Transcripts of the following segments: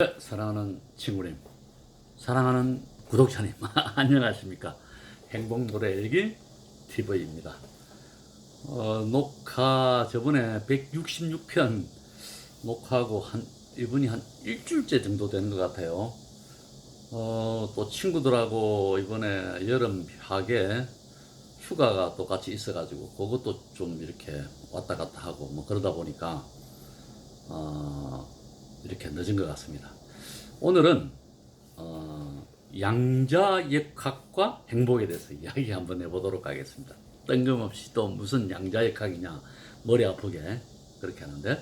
사랑하는 친구님, 사랑하는 구독자님, 안녕하십니까? 행복노래일기 TV입니다. 녹화 저번에 166편 녹화하고 이분이 한 일주일째 정도 되는 것 같아요. 또 친구들하고 이번에 여름 휴학에 휴가가 또 같이 있어가지고 그것도 좀 이렇게 왔다 갔다 하고 뭐 그러다 보니까 이렇게 늦은 것 같습니다. 오늘은 양자역학과 행복에 대해서 이야기 한번 해보도록 하겠습니다. 뜬금없이 또 무슨 양자역학이냐 머리 아프게 그렇게 하는데,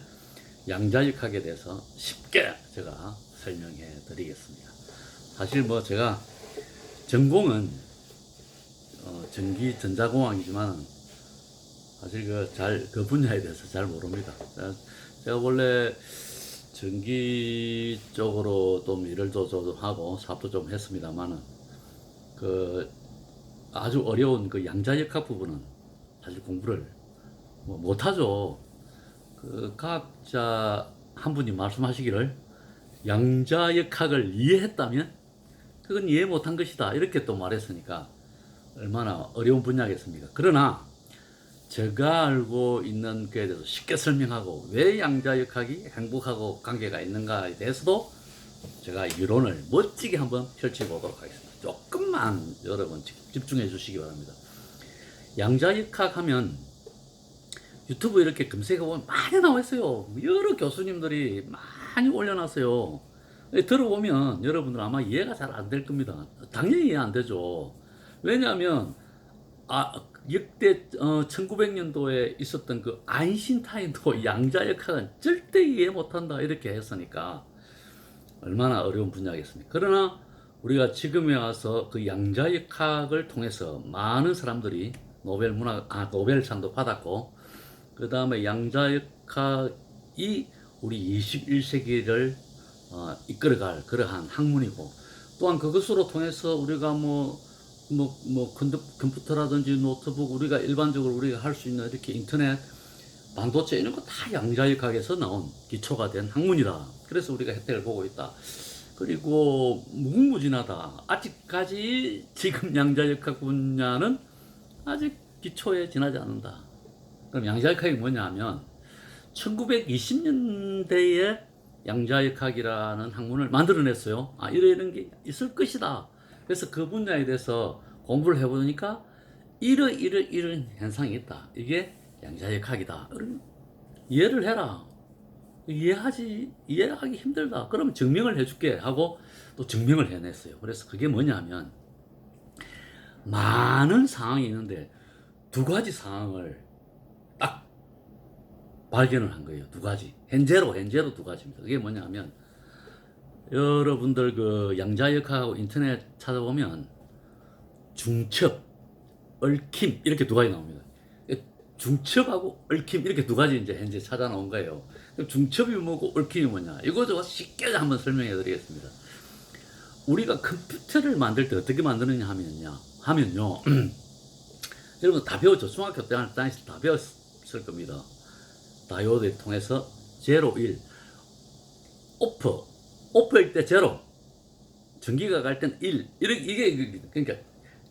양자역학에 대해서 쉽게 제가 설명해 드리겠습니다. 사실 뭐 제가 전공은 전기 전자공학이지만 사실 그 분야에 대해서 잘 모릅니다. 제가 원래 전기 쪽으로 좀 일을 좀 하고 사업도 좀 했습니다만은 아주 어려운 양자역학 부분은 사실 공부를 뭐 못하죠. 과학자 한 분이 말씀하시기를 양자역학을 이해했다면 그건 이해 못한 것이다 이렇게 또 말했으니까 얼마나 어려운 분야겠습니까. 그러나 제가 알고 있는 것에 대해서 쉽게 설명하고 왜 양자역학이 행복하고 관계가 있는가에 대해서도 제가 이론을 멋지게 한번 펼쳐보도록 하겠습니다. 조금만 여러분 집중해 주시기 바랍니다. 양자역학 하면 유튜브 이렇게 검색해보면 많이 나와 있어요. 여러 교수님들이 많이 올려놨어요. 들어보면 여러분들 아마 이해가 잘 안 될 겁니다. 당연히 이해 안 되죠. 왜냐하면 역대 1900년도에 있었던 그 아인슈타인도 양자역학은 절대 이해 못한다 이렇게 했으니까 얼마나 어려운 분야겠습니까. 그러나 우리가 지금에 와서 그 양자역학을 통해서 많은 사람들이 노벨상도 받았고, 그 다음에 양자역학이 우리 21세기를 이끌어갈 그러한 학문이고, 또한 그것으로 통해서 우리가 컴퓨터라든지 노트북, 우리가 일반적으로 우리가 할 수 있는 이렇게 인터넷, 반도체 이런 거 다 양자역학에서 나온 기초가 된 학문이다. 그래서 우리가 혜택을 보고 있다. 그리고 무궁무진하다. 아직까지 지금 양자역학 분야는 아직 기초에 지나지 않는다. 그럼 양자역학이 뭐냐 하면 1920년대에 양자역학이라는 학문을 만들어냈어요. 이런 게 있을 것이다. 그래서 그 분야에 대해서 공부를 해보니까 이런 현상이 있다. 이게 양자역학이다. 이해를 해라. 이해하기 힘들다. 그럼 증명을 해줄게 하고 또 증명을 해냈어요. 그래서 그게 뭐냐면 많은 상황이 있는데 두 가지 상황을 딱 발견을 한 거예요. 두 가지. 현재로 두 가지입니다. 그게 뭐냐면 여러분들 양자역학하고 인터넷 찾아보면 중첩, 얽힘 이렇게 두 가지 나옵니다. 중첩하고 얽힘 이렇게 두 가지 이제 현재 찾아 나온 거예요. 중첩이 뭐고 얽힘이 뭐냐? 이거 제가 쉽게 한번 설명해 드리겠습니다. 우리가 컴퓨터를 만들 때 어떻게 만드느냐 하면요. 여러분 다 배웠죠. 중학교 때 다녔을 때 다 배웠을 겁니다. 다이오드를 통해서 0, 1, 오프일 때 0, 전기가 갈 때는 1. 이게 그러니까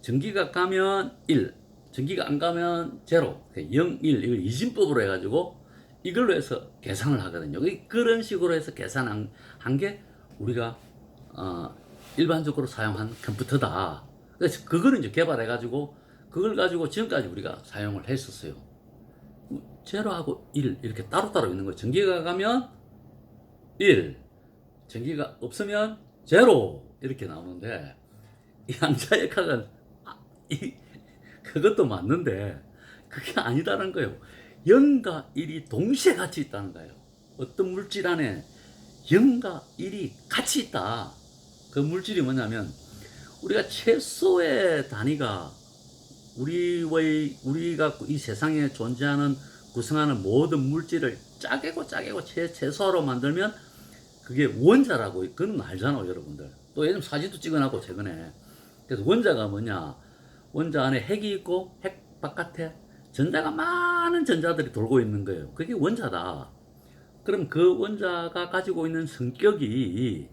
전기가 가면 1, 전기가 안 가면 0, 0, 1 이걸 이진법으로 해가지고 이걸로 해서 계산을 하거든요. 그런 식으로 해서 계산한 게 우리가 일반적으로 사용한 컴퓨터다. 그래서 그거를 이제 개발해가지고 그걸 가지고 지금까지 우리가 사용을 했었어요. 0하고 1 이렇게 따로따로 있는 거예요. 전기가 가면 1, 전기가 없으면 0 이렇게 나오는데, 이 양자역학은 그것도 맞는데 그게 아니다는 거예요. 0과 1이 동시에 같이 있다는 거예요. 어떤 물질 안에 0과 1이 같이 있다. 그 물질이 뭐냐면 우리가 최소의 단위가 우리가 이 세상에 존재하는 구성하는 모든 물질을 짜개고 최소화로 만들면 그게 원자라고, 그건 알잖아요, 여러분들. 또 예전 사진도 찍어놨고, 최근에. 그래서 원자가 뭐냐? 원자 안에 핵이 있고, 핵 바깥에 전자가 많은 전자들이 돌고 있는 거예요. 그게 원자다. 그럼 그 원자가 가지고 있는 성격이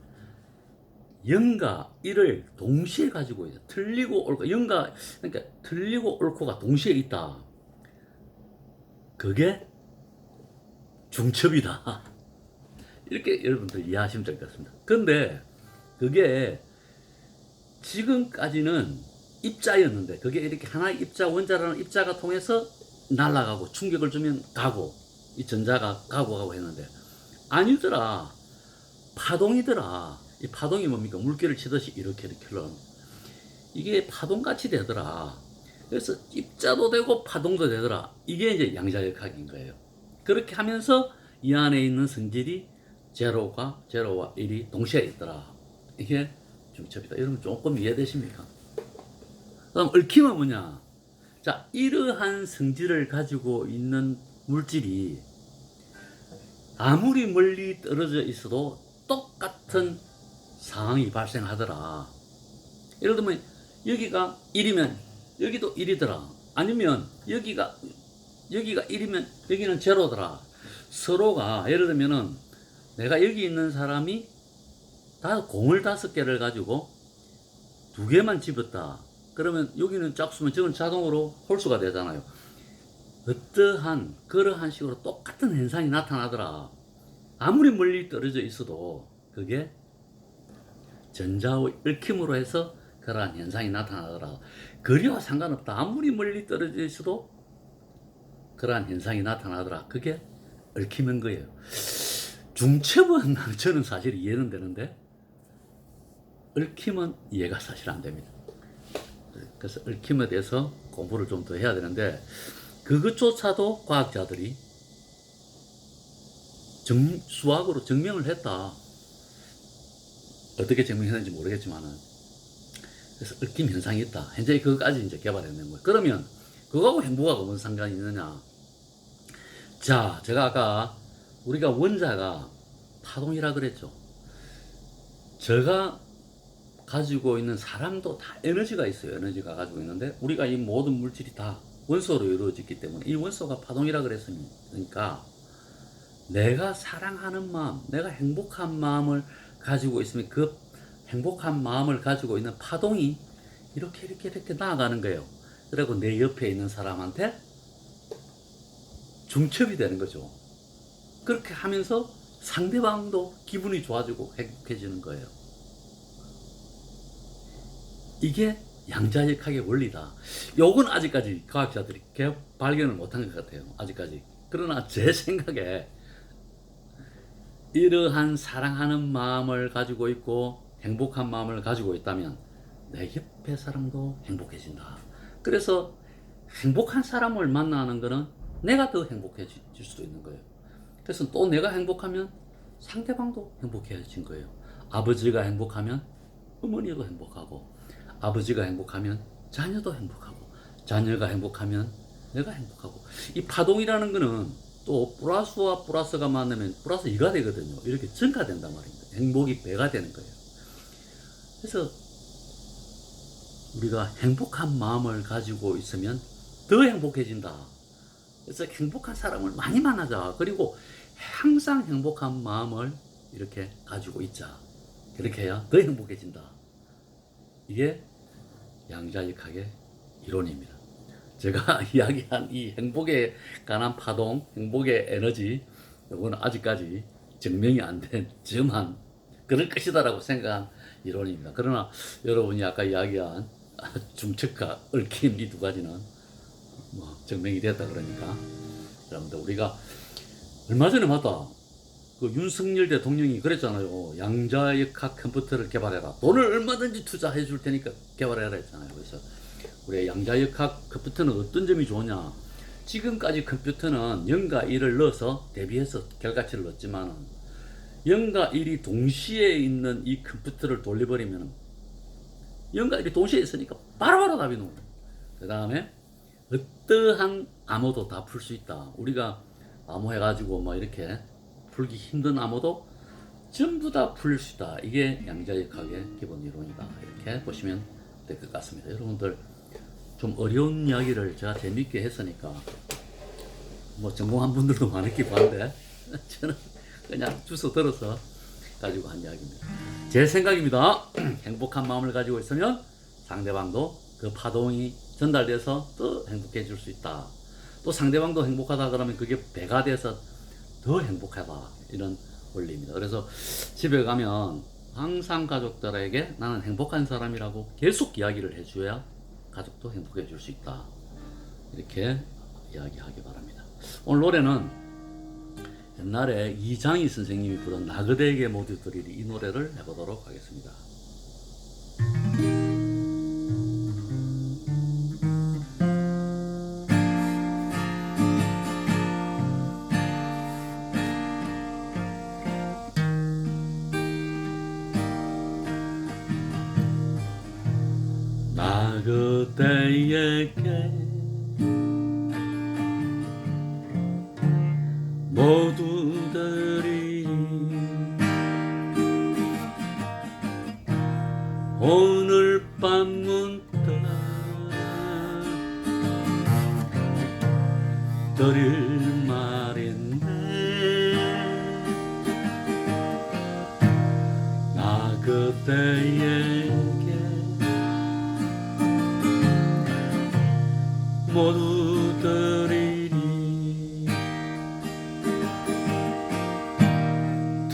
영과 일을 동시에 가지고 있다. 틀리고 옳고, 영과, 그러니까 틀리고 옳고가 동시에 있다. 그게 중첩이다. 이렇게 여러분들 이해하시면 될 것 같습니다. 근데 그게 지금까지는 입자였는데, 그게 이렇게 하나의 입자, 원자라는 입자가 통해서 날아가고 충격을 주면 가고, 이 전자가 가고 했는데, 아니더라. 파동이더라. 이 파동이 뭡니까? 물결을 치듯이 이렇게 흘러. 이게 파동같이 되더라. 그래서 입자도 되고 파동도 되더라. 이게 이제 양자역학인 거예요. 그렇게 하면서 이 안에 있는 성질이 제로와 1이 동시에 있더라. 이게 중첩이다. 여러분 조금 이해되십니까? 그럼 얽힘은 뭐냐? 자, 이러한 성질을 가지고 있는 물질이 아무리 멀리 떨어져 있어도 똑같은 상황이 발생하더라. 예를 들면 여기가 1이면 여기도 1이더라. 아니면 여기가 1이면 여기는 제로더라. 서로가 예를 들면은 내가 여기 있는 사람이 공을 5개를 가지고 2개만 집었다. 그러면 여기는 짝수면 저건 자동으로 홀수가 되잖아요. 어떠한 그러한 식으로 똑같은 현상이 나타나더라. 아무리 멀리 떨어져 있어도 그게 전자의 얽힘으로 해서 그러한 현상이 나타나더라. 거리와 상관없다. 아무리 멀리 떨어져 있어도 그러한 현상이 나타나더라. 그게 얽힘인 거예요. 중첩은 저는 사실 이해는 되는데 얽힘은 이해가 사실 안 됩니다. 그래서 얽힘에 대해서 공부를 좀 더 해야 되는데, 그것조차도 과학자들이 수학으로 증명을 했다. 어떻게 증명했는지 모르겠지만은. 그래서 얽힘 현상이 있다. 현재 그거까지 이제 개발해낸 거예요. 그러면 그거하고 행복하고 무슨 상관이 있느냐? 자, 제가 아까 우리가 원자가 파동이라 그랬죠. 제가 가지고 있는 사람도 다 에너지가 있어요. 에너지가 가지고 있는데, 우리가 이 모든 물질이 다 원소로 이루어졌기 때문에 이 원소가 파동이라 그랬으니까, 내가 사랑하는 마음, 내가 행복한 마음을 가지고 있으면 그 행복한 마음을 가지고 있는 파동이 이렇게 나아가는 거예요. 그리고 내 옆에 있는 사람한테 중첩이 되는 거죠. 그렇게 하면서 상대방도 기분이 좋아지고 행복해지는 거예요. 이게 양자역학의 원리다. 요건 아직까지 과학자들이 발견을 못한 것 같아요. 아직까지. 그러나 제 생각에 이러한 사랑하는 마음을 가지고 있고 행복한 마음을 가지고 있다면 내 옆에 사람도 행복해진다. 그래서 행복한 사람을 만나는 거는 내가 더 행복해질 수도 있는 거예요. 그래서 또 내가 행복하면 상대방도 행복해진 거예요. 아버지가 행복하면 어머니도 행복하고, 아버지가 행복하면 자녀도 행복하고, 자녀가 행복하면 내가 행복하고. 이 파동이라는 거는 또 플러스와 플러스가 만나면 플러스 2가 되거든요. 이렇게 증가된단 말입니다. 행복이 배가 되는 거예요. 그래서 우리가 행복한 마음을 가지고 있으면 더 행복해진다. 그래서 행복한 사람을 많이 만나자. 그리고 항상 행복한 마음을 이렇게 가지고 있자. 그렇게 해야 더 행복해진다. 이게 양자역학의 이론입니다. 제가 이야기한 이 행복에 관한 파동, 행복의 에너지, 이거는 아직까지 증명이 안 된 즈음한 그럴 것이다라고 생각한 이론입니다. 그러나 여러분이 아까 이야기한 중첩과 얽힘 이 두 가지는 뭐 증명이 됐다 그러니까, 여러분들 우리가 얼마 전에 맞다 그 윤석열 대통령이 그랬잖아요. 양자역학 컴퓨터를 개발해라. 돈을 얼마든지 투자해 줄 테니까 개발해라 했잖아요. 그래서 우리 양자역학 컴퓨터는 어떤 점이 좋으냐? 지금까지 컴퓨터는 0과 1을 넣어서 대비해서 결과치를 넣었지만 0과 1이 동시에 있는 이 컴퓨터를 돌려버리면 0과 1이 동시에 있으니까 바로바로 답이 나오고, 그 다음에 어떠한 암호도 다 풀 수 있다. 우리가 암호 해가지고 뭐 이렇게 풀기 힘든 암호도 전부 다 풀 수 있다. 이게 양자역학의 기본 이론이다. 이렇게 보시면 될 것 같습니다. 여러분들 좀 어려운 이야기를 제가 재밌게 했으니까 뭐 전공한 분들도 많았기 반데 저는 그냥 주워 들어서 가지고 한 이야기입니다. 제 생각입니다. 행복한 마음을 가지고 있으면 상대방도 그 파동이 전달돼서 더 행복해질 수 있다. 또 상대방도 행복하다 그러면 그게 배가 돼서 더 행복하다. 이런 원리입니다. 그래서 집에 가면 항상 가족들에게 나는 행복한 사람이라고 계속 이야기를 해줘야 가족도 행복해질 수 있다. 이렇게 이야기하기 바랍니다. 오늘 노래는 옛날에 이장희 선생님이 부른 나 그대에게 모두 드리리 이 노래를 해보도록 하겠습니다. 나 그대에게 모두들이 오늘 밤 문득 드릴 말인데 나 그대에게 모두 드리리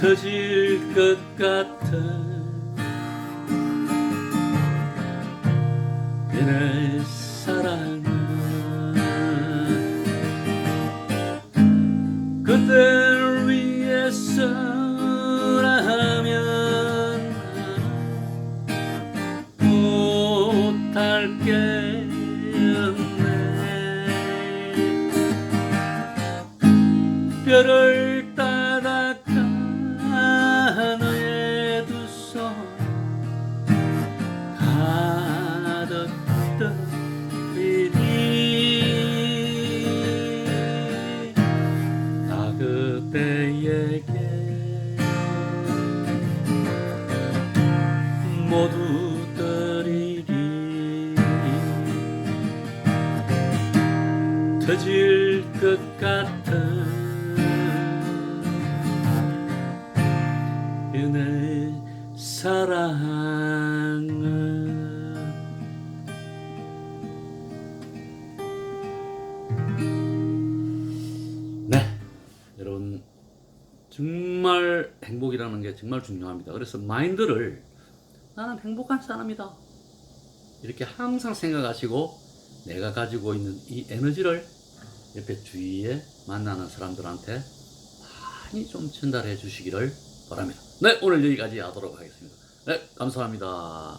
터질 것 같은 내 사랑은 그댈 위해서라면 못할 게 별을 따라가 너의 두 손 가득 들이리 나 그대에게 모두 드리리 터질 것 같은 내 사랑은 네, 여러분 정말 행복이라는 게 정말 중요합니다. 그래서 마인드를 나는 행복한 사람이다 이렇게 항상 생각하시고 내가 가지고 있는 이 에너지를 옆에 주위에 만나는 사람들한테 많이 좀 전달해 주시기를 바랍니다. 네, 오늘 여기까지 하도록 하겠습니다. 네, 감사합니다.